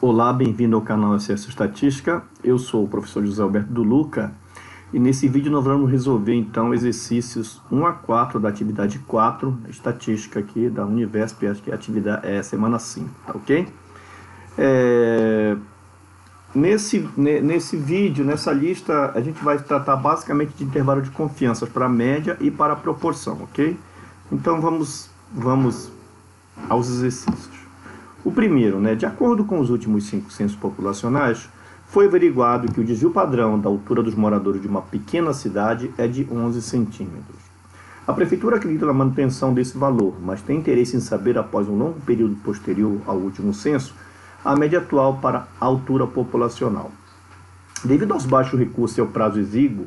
Olá, bem-vindo ao canal Acesso Estatística. Eu sou o professor José Alberto do Luca e nesse vídeo nós vamos resolver então exercícios 1 a 4 da atividade 4, estatística aqui da Univesp, acho que a atividade é semana 5, tá ok? Nesse vídeo, nessa lista, a gente vai tratar basicamente de intervalo de confiança para a média e para a proporção, ok? Então vamos aos exercícios. O primeiro, de acordo com os últimos 5 censos populacionais, foi averiguado que o desvio padrão da altura dos moradores de uma pequena cidade é de 11 centímetros. A prefeitura acredita na manutenção desse valor, mas tem interesse em saber, após um longo período posterior ao último censo, a média atual para a altura populacional. Devido aos baixos recursos e ao prazo exíguo,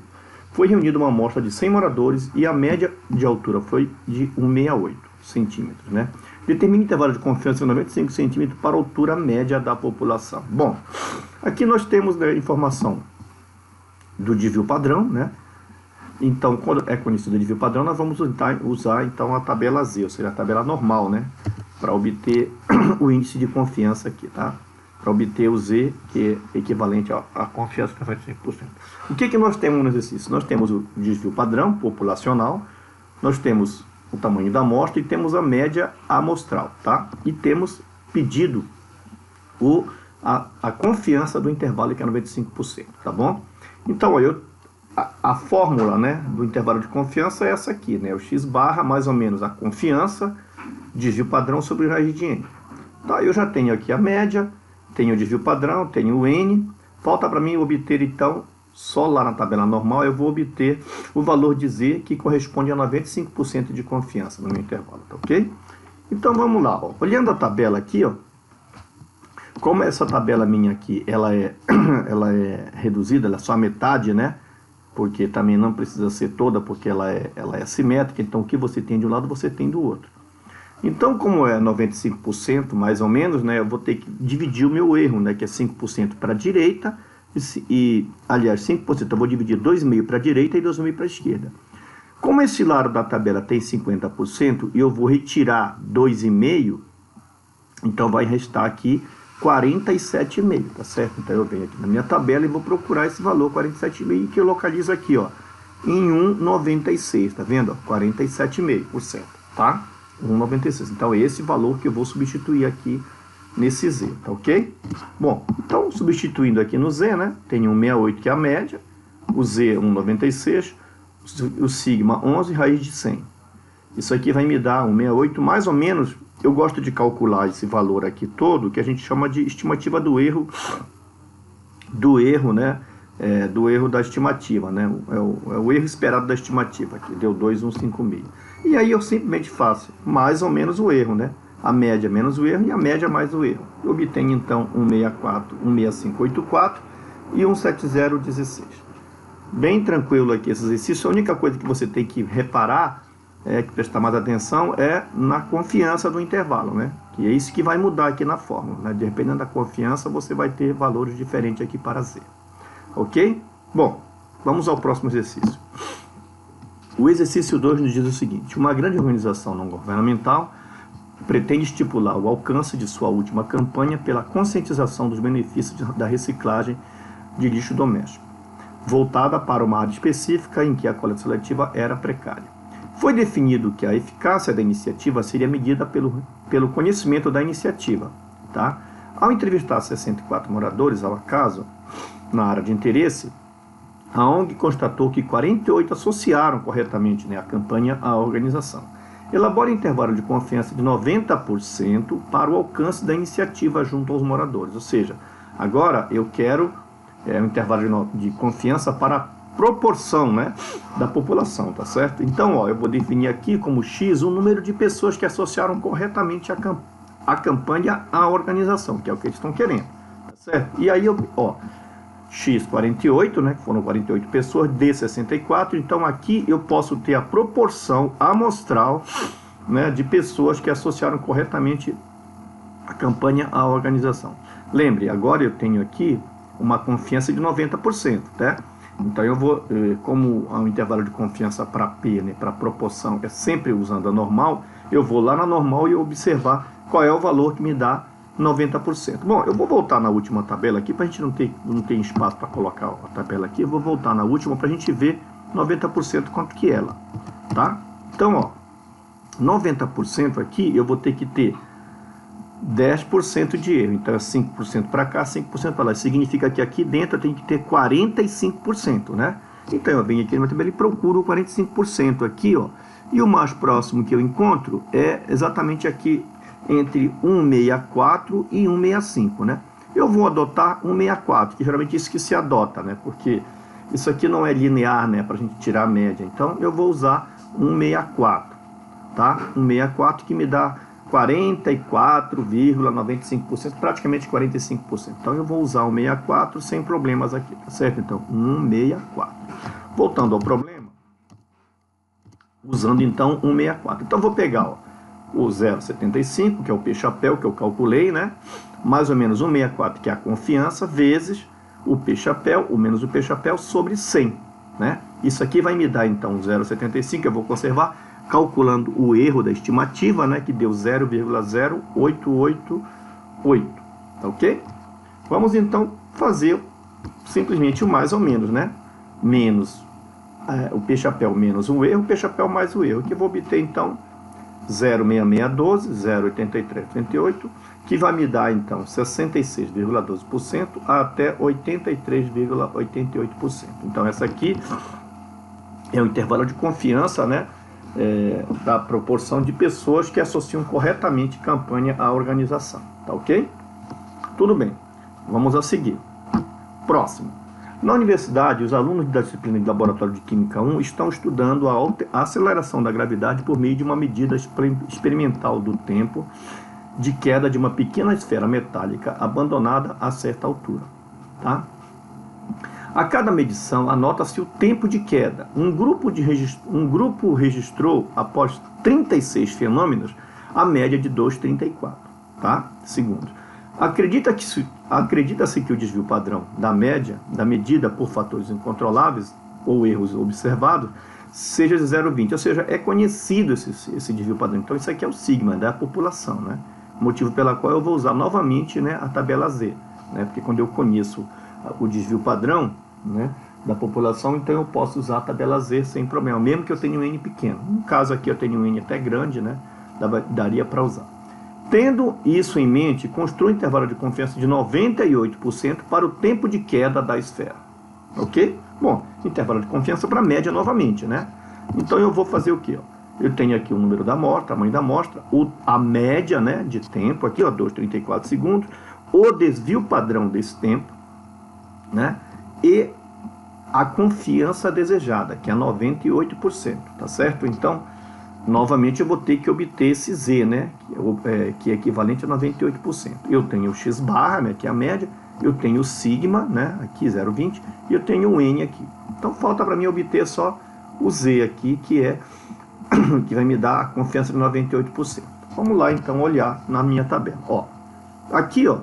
foi reunida uma amostra de 100 moradores e a média de altura foi de 1,68 centímetros. Determina intervalo de confiança de 95 centímetros para a altura média da população. Bom, aqui nós temos a informação do desvio padrão, Então, quando é conhecido o desvio padrão, nós vamos usar então a tabela Z, ou seja, a tabela normal, para obter o índice de confiança aqui, tá? Para obter o Z, que é equivalente à confiança de 95%. O que nós temos no exercício? Nós temos o desvio padrão populacional, nós temos o tamanho da amostra e temos a média amostral, tá? E temos pedido a confiança do intervalo, que é 95%, tá bom? Então, olha, a fórmula, do intervalo de confiança é essa aqui, o x barra, mais ou menos, a confiança, desvio padrão sobre raiz de n. Tá, eu já tenho aqui a média, tenho o desvio padrão, tenho o n, falta para mim obter, então, só lá na tabela normal, eu vou obter o valor de z, que corresponde a 95% de confiança no meu intervalo, tá ok? Então, vamos lá, ó. Olhando a tabela aqui, ó, como essa tabela minha aqui, ela é reduzida, ela é só a metade, Porque também não precisa ser toda, porque ela é simétrica, então o que você tem de um lado, você tem do outro. Então, como é 95%, mais ou menos, eu vou ter que dividir o meu erro, que é 5% para a direita, aliás, 5% eu vou dividir 2,5% para a direita e 2,5% para a esquerda. Como esse lado da tabela tem 50% e eu vou retirar 2,5%, então vai restar aqui 47,5%, tá certo? Então eu venho aqui na minha tabela e vou procurar esse valor 47,5%, que eu localizo aqui, ó, em 1,96, tá vendo? 47,5%, tá? 1,96. Então é esse valor que eu vou substituir aqui nesse Z, tá ok? Bom, então substituindo aqui no Z, tenho 1,68 que é a média, o Z 1,96, o sigma 11, raiz de 100. Isso aqui vai me dar 1,68, mais ou menos. Eu gosto de calcular esse valor aqui todo, que a gente chama de estimativa do erro, do erro da estimativa, É o erro esperado da estimativa, que deu 2,156. E aí eu simplesmente faço mais ou menos o erro, A média menos o erro e a média mais o erro. Eu obtenho então 1,64, 1,6584 e 1,7016. Bem tranquilo aqui esse exercício. A única coisa que você tem que reparar, que prestar mais atenção, é na confiança do intervalo, Que é isso que vai mudar aqui na fórmula, Dependendo da confiança, você vai ter valores diferentes aqui para Z. Ok? Bom, vamos ao próximo exercício. O exercício 2 nos diz o seguinte: uma grande organização não governamental pretende estipular o alcance de sua última campanha pela conscientização dos benefícios da reciclagem de lixo doméstico, voltada para uma área específica em que a coleta seletiva era precária. Foi definido que a eficácia da iniciativa seria medida pelo conhecimento da iniciativa. Tá? Ao entrevistar 64 moradores ao acaso, na área de interesse, a ONG constatou que 48 associaram corretamente a campanha à organização. Elabora intervalo de confiança de 90% para o alcance da iniciativa junto aos moradores. Ou seja, agora eu quero um intervalo de confiança para a proporção da população, tá certo? Então, ó, eu vou definir aqui como X o número de pessoas que associaram corretamente a campanha à organização, que é o que eles estão querendo, tá certo? E aí, X 48, que foram 48 pessoas, D 64, então aqui eu posso ter a proporção amostral, de pessoas que associaram corretamente a campanha à organização. Lembre, agora eu tenho aqui uma confiança de 90%, tá? Então eu vou, como o intervalo de confiança para P, para proporção, é sempre usando a normal, eu vou lá na normal e observar qual é o valor que me dá 90%. Bom, eu vou voltar na última tabela aqui, para a gente não ter espaço para colocar a tabela aqui, eu vou voltar na última para a gente ver 90% quanto que é ela, tá? Então, ó, 90% aqui eu vou ter que ter 10% de erro, então é 5% para cá, 5% para lá. Significa que aqui dentro eu tenho que ter 45%, né? Então eu venho aqui na tabela e procuro 45% aqui, ó. E o mais próximo que eu encontro é exatamente aqui entre 164 e 165, né? Eu vou adotar 164, que geralmente é isso que se adota, né? Porque isso aqui não é linear, né? Para a gente tirar a média. Então eu vou usar 164, tá? 164 que me dá 44,95%, praticamente 45%. Então eu vou usar 164 sem problemas aqui, tá certo? Então 164. Voltando ao problema, usando então 164. Então vou pegar, ó, o 0,75, que é o P-chapéu que eu calculei, né? Mais ou menos 164, que é a confiança, vezes o P-chapéu, o menos o P-chapéu, sobre 100, né? Isso aqui vai me dar então 0,75, eu vou conservar, calculando o erro da estimativa, né, que deu 0,0888, tá ok? Vamos então fazer simplesmente o mais ou menos, né? Menos o P-chapéu menos o erro, P-chapéu mais o erro, que eu vou obter então 0,6612, 0,8338, que vai me dar então 66,12% até 83,88%. Então essa aqui é o intervalo de confiança, né? Da proporção de pessoas que associam corretamente campanha à organização, tá ok? Tudo bem, vamos a seguir. Próximo. Na universidade, os alunos da disciplina de Laboratório de Química 1 estão estudando a aceleração da gravidade por meio de uma medida experimental do tempo de queda de uma pequena esfera metálica abandonada a certa altura, tá? A cada medição, anota-se o tempo de queda. Um grupo registrou, após 36 fenômenos, a média de 2,34, tá? Segundos. Acredita-se que o desvio padrão da média, da medida por fatores incontroláveis ou erros observados, seja de 0,20. Ou seja, é conhecido esse desvio padrão. Então, isso aqui é o sigma da população, né? Motivo pela qual eu vou usar novamente, né, a tabela Z, né? Porque quando eu conheço o desvio padrão, né, da população, então eu posso usar a tabela Z sem problema, mesmo que eu tenha um N pequeno. No caso aqui eu tenho um N até grande, né, daria para usar. Tendo isso em mente, construa um intervalo de confiança de 98% para o tempo de queda da esfera. Ok? Bom, intervalo de confiança para a média novamente, né? Então eu vou fazer o quê? Eu tenho aqui o número da amostra, tamanho da amostra, a média, né, de tempo, aqui, ó, 2,34 segundos, o desvio padrão desse tempo, né? E a confiança desejada, que é 98%, tá certo? Então, novamente eu vou ter que obter esse Z, né? Que é equivalente a 98%. Eu tenho o X barra, né, que é a média, eu tenho o sigma, né, aqui 0,20, e eu tenho o N aqui. Então falta para mim obter só o Z aqui, que vai me dar a confiança de 98%. Vamos lá então olhar na minha tabela. Ó, aqui, ó,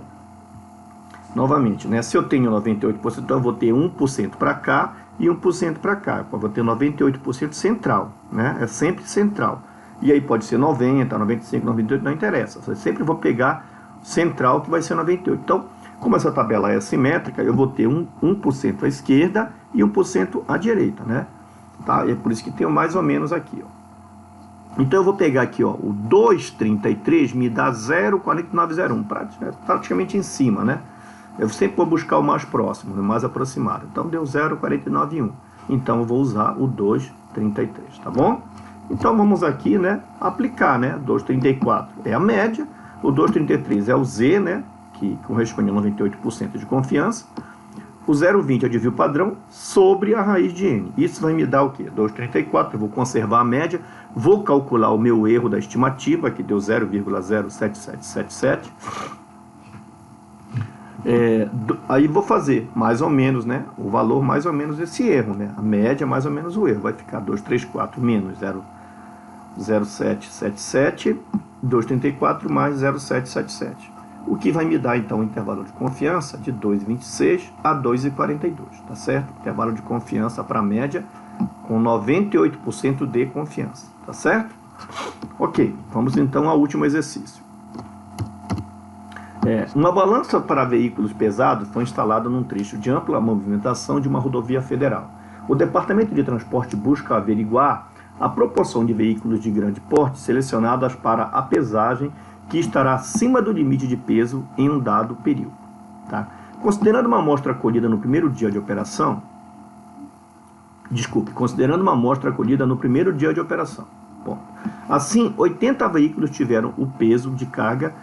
novamente, né, se eu tenho 98%, então eu vou ter 1% para cá e 1% para cá. Eu vou ter 98% central, né? É sempre central. E aí pode ser 90, 95, 98, não interessa. Eu sempre vou pegar central, que vai ser 98. Então, como essa tabela é simétrica, eu vou ter 1% à esquerda e 1% à direita, né? Tá? É por isso que tem mais ou menos aqui, ó. Então eu vou pegar aqui, ó, o 2,33 me dá 0,4901, praticamente em cima, né? Eu sempre vou buscar o mais próximo, o mais aproximado. Então deu 0,491. Então eu vou usar o 2,33, tá bom? Então vamos aqui, né, aplicar, né? 2,34 é a média, o 2,33 é o Z, né, que corresponde a 98% de confiança. O 0,20 é o desvio padrão sobre a raiz de N. Isso vai me dar o quê? 2,34, eu vou conservar a média, vou calcular o meu erro da estimativa, que deu 0,07777. Aí vou fazer mais ou menos, né, o valor mais ou menos desse erro, né, a média mais ou menos o erro, vai ficar 234 menos 0,0777, 234 mais 0,777, o que vai me dar então um intervalo de confiança de 2,26 a 2,42, tá certo? Intervalo de confiança para a média com 98% de confiança, tá certo? Ok, vamos então ao último exercício. Uma balança para veículos pesados foi instalada num trecho de ampla movimentação de uma rodovia federal. O Departamento de Transporte busca averiguar a proporção de veículos de grande porte selecionados para a pesagem que estará acima do limite de peso em um dado período. Tá? Considerando uma amostra acolhida no primeiro dia de operação, Ponto. Assim, 80 veículos tiveram o peso de carga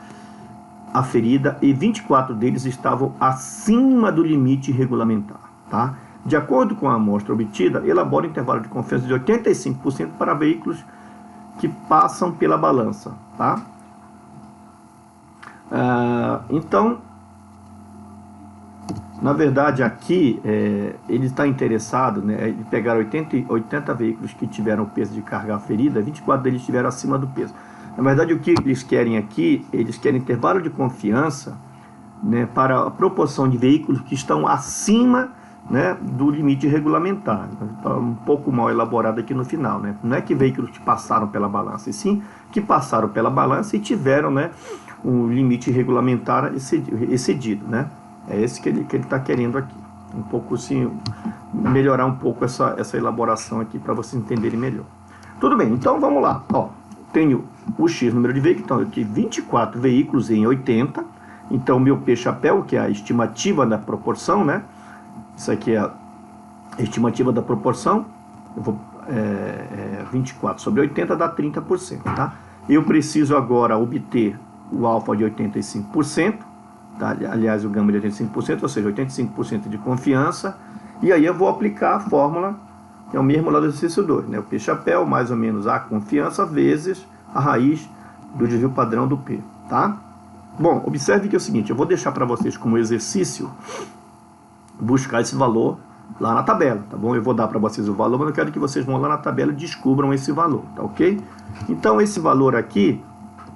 aferida e 24 deles estavam acima do limite regulamentar. Tá? De acordo com a amostra obtida, elabora um intervalo de confiança de 85% para veículos que passam pela balança. Tá? Então, na verdade, aqui ele está interessado, né, em pegar 80 veículos que tiveram peso de carga aferida, 24 deles estiveram acima do peso. Na verdade, o que eles querem aqui, eles querem intervalo de confiança, né, para a proporção de veículos que estão acima, né, do limite regulamentar. Está um pouco mal elaborado aqui no final. Né? Não é que veículos que passaram pela balança, e sim que passaram pela balança e tiveram, né, um limite regulamentar excedido. Né? É esse que ele está querendo aqui. Um pouco assim, melhorar um pouco essa elaboração aqui para vocês entenderem melhor. Tudo bem, então vamos lá. Ó, tenho o X número de veículos, então eu tenho 24 veículos em 80. Então meu P-chapéu, que é a estimativa da proporção, né? Isso aqui é a estimativa da proporção. Eu vou, 24 sobre 80 dá 30%. Tá? Eu preciso agora obter o alfa de 85%. Tá? Aliás, o gama de 85%, ou seja, 85% de confiança. E aí eu vou aplicar a fórmula, que é o mesmo lá do exercício 2. Né? O P-chapéu mais ou menos a confiança vezes a raiz do desvio padrão do P. Tá? Bom, observe que é o seguinte, eu vou deixar para vocês como exercício buscar esse valor lá na tabela, tá bom? Eu vou dar para vocês o valor, mas eu quero que vocês vão lá na tabela e descubram esse valor, tá ok? Então esse valor aqui,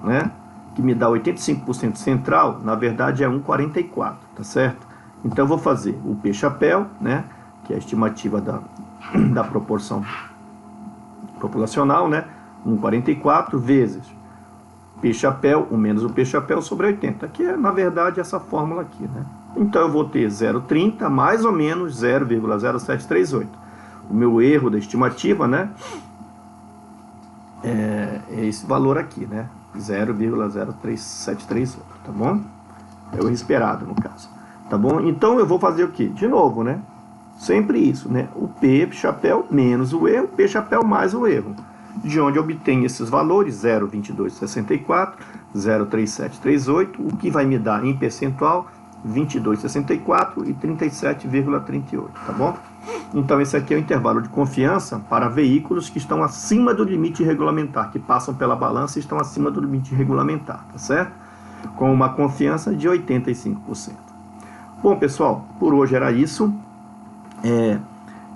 né, que me dá 85% central, na verdade é 1,44, tá certo? Então eu vou fazer o P-chapéu, né, que é a estimativa da proporção populacional, né, 1,44 vezes P-chapéu, o menos o P-chapéu sobre 80, que é, na verdade, essa fórmula aqui, né? Então, eu vou ter 0,30 mais ou menos 0,0738. O meu erro da estimativa, né? É esse valor aqui, né? 0,03738, tá bom? É o esperado, no caso. Tá bom? Então, eu vou fazer o quê? De novo, né? Sempre isso, né? O P-chapéu menos o erro, P-chapéu mais o erro. De onde eu obtenho esses valores, 0,2264, 0,3738, o que vai me dar em percentual 22,64 e 37,38, tá bom? Então esse aqui é o intervalo de confiança para veículos que estão acima do limite regulamentar, que passam pela balança e estão acima do limite regulamentar, tá certo? Com uma confiança de 85%. Bom, pessoal, por hoje era isso.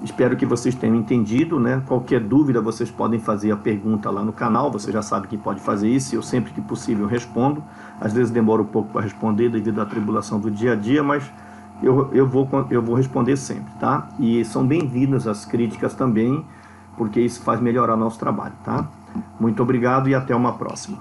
Espero que vocês tenham entendido, né? Qualquer dúvida vocês podem fazer a pergunta lá no canal, você já sabe que pode fazer isso, eu sempre que possível respondo. Às vezes demora um pouco para responder devido à tribulação do dia a dia, mas eu vou responder sempre, tá? E são bem-vindas as críticas também, porque isso faz melhorar nosso trabalho, tá? Muito obrigado e até uma próxima.